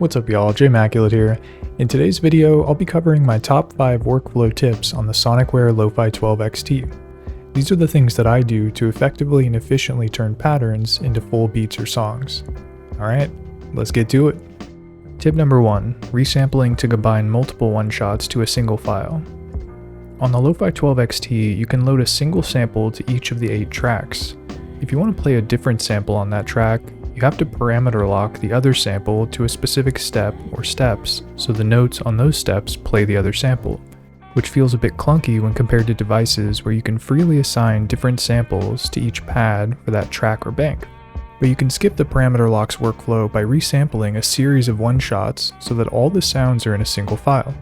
What's up y'all, Jmaculate here. In today's video, I'll be covering my top 5 workflow tips on the Sonicware Lofi-12 XT. These are the things that I do to effectively and efficiently turn patterns into full beats or songs. Alright, let's get to it. Tip number 1, resampling to combine multiple one-shots to a single file. On the Lofi-12 XT, you can load a single sample to each of the 8 tracks. If you want to play a different sample on that track, you have to parameter lock the other sample to a specific step or steps, so the notes on those steps play the other sample, which feels a bit clunky when compared to devices where you can freely assign different samples to each pad for that track or bank. But you can skip the parameter locks workflow by resampling a series of one-shots so that all the sounds are in a single file.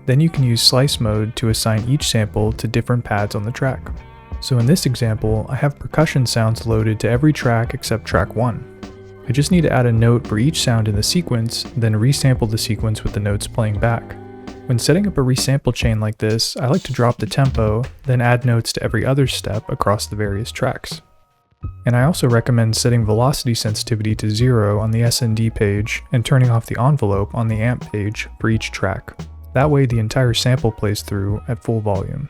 Then you can use slice mode to assign each sample to different pads on the track. So in this example, I have percussion sounds loaded to every track except track 1. I just need to add a note for each sound in the sequence, then resample the sequence with the notes playing back. When setting up a resample chain like this, I like to drop the tempo, then add notes to every other step across the various tracks. And I also recommend setting velocity sensitivity to 0 on the SND page and turning off the envelope on the amp page for each track. That way the entire sample plays through at full volume.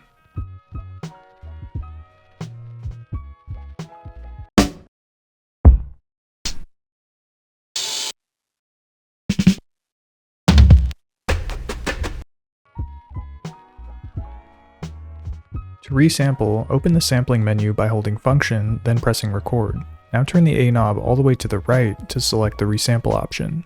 To resample, open the sampling menu by holding Function, then pressing Record. Now turn the A knob all the way to the right to select the resample option.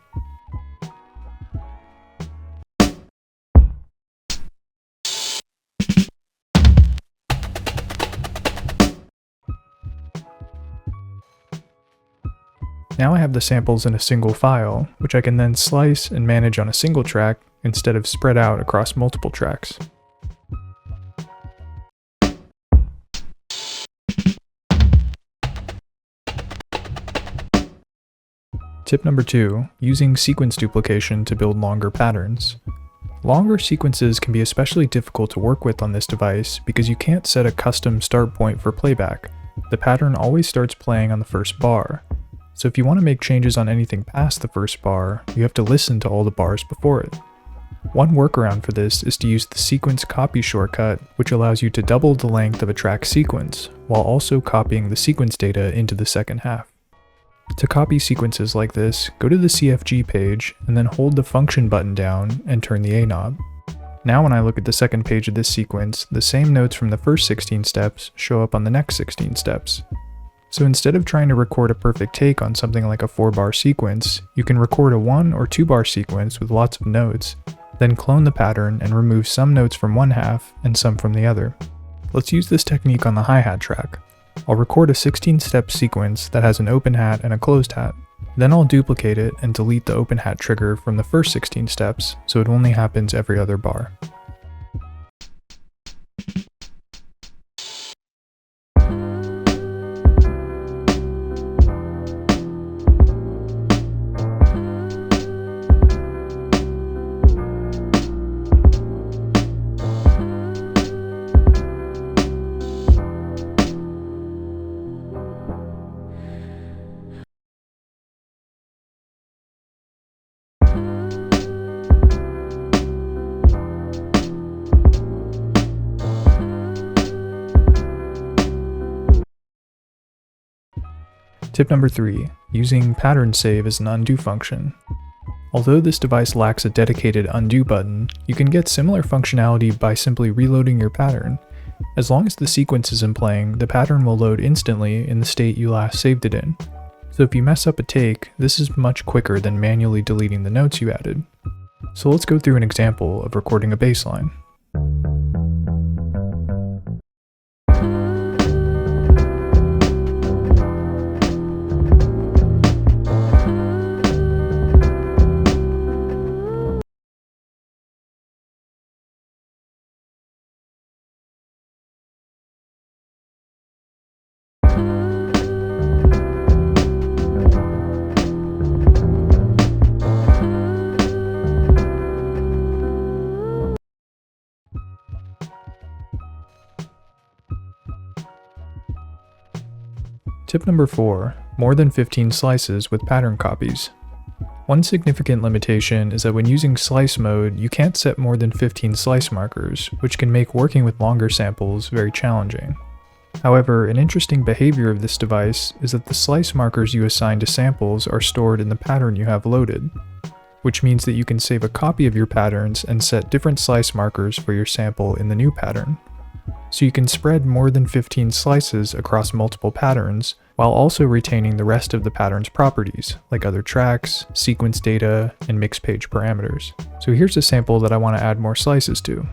Now I have the samples in a single file, which I can then slice and manage on a single track instead of spread out across multiple tracks. Tip number 2, using sequence duplication to build longer patterns. Longer sequences can be especially difficult to work with on this device because you can't set a custom start point for playback. The pattern always starts playing on the first bar. So if you want to make changes on anything past the first bar, you have to listen to all the bars before it. One workaround for this is to use the sequence copy shortcut, which allows you to double the length of a track sequence, while also copying the sequence data into the second half. To copy sequences like this, go to the CFG page and then hold the function button down and turn the A knob. Now when I look at the second page of this sequence, the same notes from the first 16 steps show up on the next 16 steps. So instead of trying to record a perfect take on something like a 4-bar sequence, you can record a 1 or 2-bar sequence with lots of notes, then clone the pattern and remove some notes from one half and some from the other. Let's use this technique on the hi-hat track. I'll record a 16-step sequence that has an open hat and a closed hat. Then I'll duplicate it and delete the open hat trigger from the first 16 steps so it only happens every other bar. Tip number 3, using pattern save as an undo function. Although this device lacks a dedicated undo button, you can get similar functionality by simply reloading your pattern. As long as the sequence isn't playing, the pattern will load instantly in the state you last saved it in. So if you mess up a take, this is much quicker than manually deleting the notes you added. So let's go through an example of recording a bass line. Tip number 4, more than 15 slices with pattern copies. One significant limitation is that when using slice mode, you can't set more than 15 slice markers, which can make working with longer samples very challenging. However, an interesting behavior of this device is that the slice markers you assign to samples are stored in the pattern you have loaded, which means that you can save a copy of your patterns and set different slice markers for your sample in the new pattern. So you can spread more than 15 slices across multiple patterns, while also retaining the rest of the pattern's properties, like other tracks, sequence data, and mix page parameters. So here's a sample that I want to add more slices to.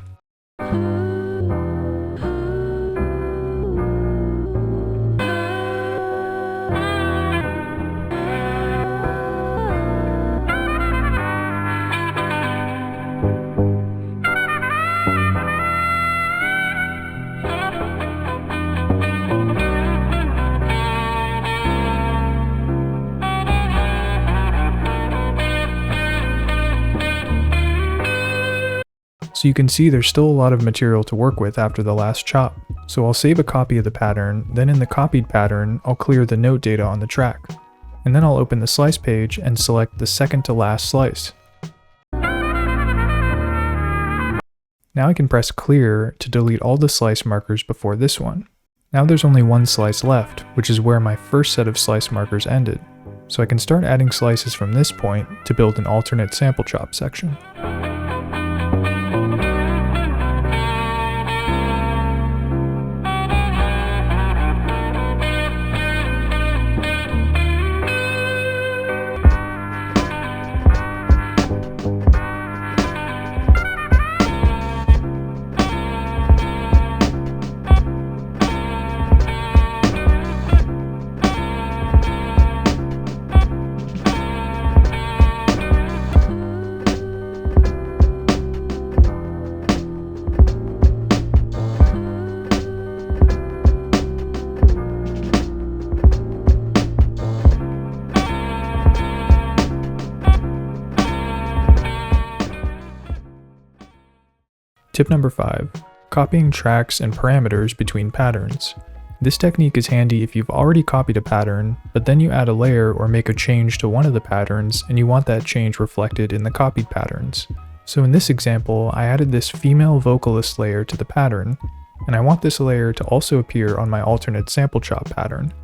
So you can see there's still a lot of material to work with after the last chop. So I'll save a copy of the pattern, then in the copied pattern, I'll clear the note data on the track. And then I'll open the slice page and select the second to last slice. Now I can press clear to delete all the slice markers before this one. Now there's only one slice left, which is where my first set of slice markers ended. So I can start adding slices from this point to build an alternate sample chop section. Tip number 5. Copying tracks and parameters between patterns. This technique is handy if you've already copied a pattern, but then you add a layer or make a change to one of the patterns and you want that change reflected in the copied patterns. So in this example, I added this female vocalist layer to the pattern, and I want this layer to also appear on my alternate sample chop pattern.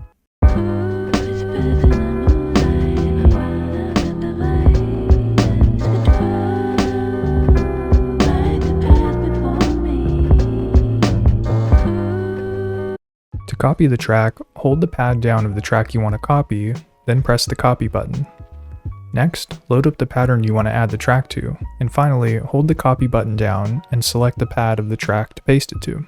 To copy the track, hold the pad down of the track you want to copy, then press the copy button. Next, load up the pattern you want to add the track to, and finally, hold the copy button down and select the pad of the track to paste it to.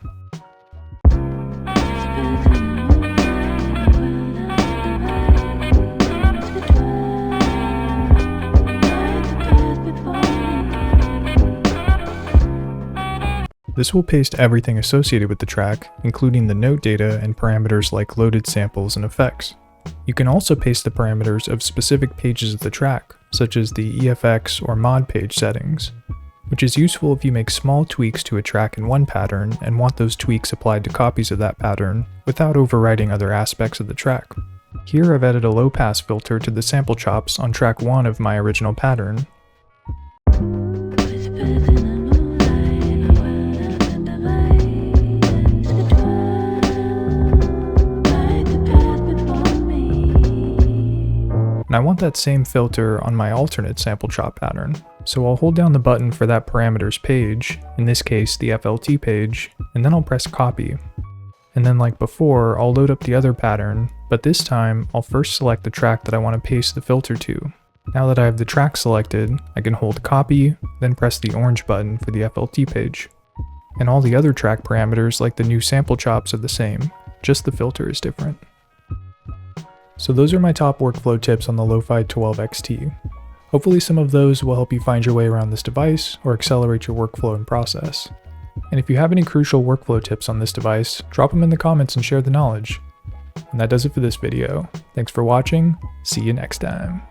This will paste everything associated with the track, including the note data and parameters like loaded samples and effects. You can also paste the parameters of specific pages of the track, such as the EFX or mod page settings, which is useful if you make small tweaks to a track in one pattern and want those tweaks applied to copies of that pattern without overwriting other aspects of the track. Here I've added a low-pass filter to the sample chops on track 1 of my original pattern. And I want that same filter on my alternate sample chop pattern. So I'll hold down the button for that parameters page, in this case the FLT page, and then I'll press copy. And then like before, I'll load up the other pattern, but this time I'll first select the track that I want to paste the filter to. Now that I have the track selected, I can hold copy, then press the orange button for the FLT page. And all the other track parameters like the new sample chops are the same, just the filter is different. So those are my top workflow tips on the Lofi-12 XT. Hopefully some of those will help you find your way around this device or accelerate your workflow and process. And if you have any crucial workflow tips on this device, drop them in the comments and share the knowledge. And that does it for this video. Thanks for watching, see you next time.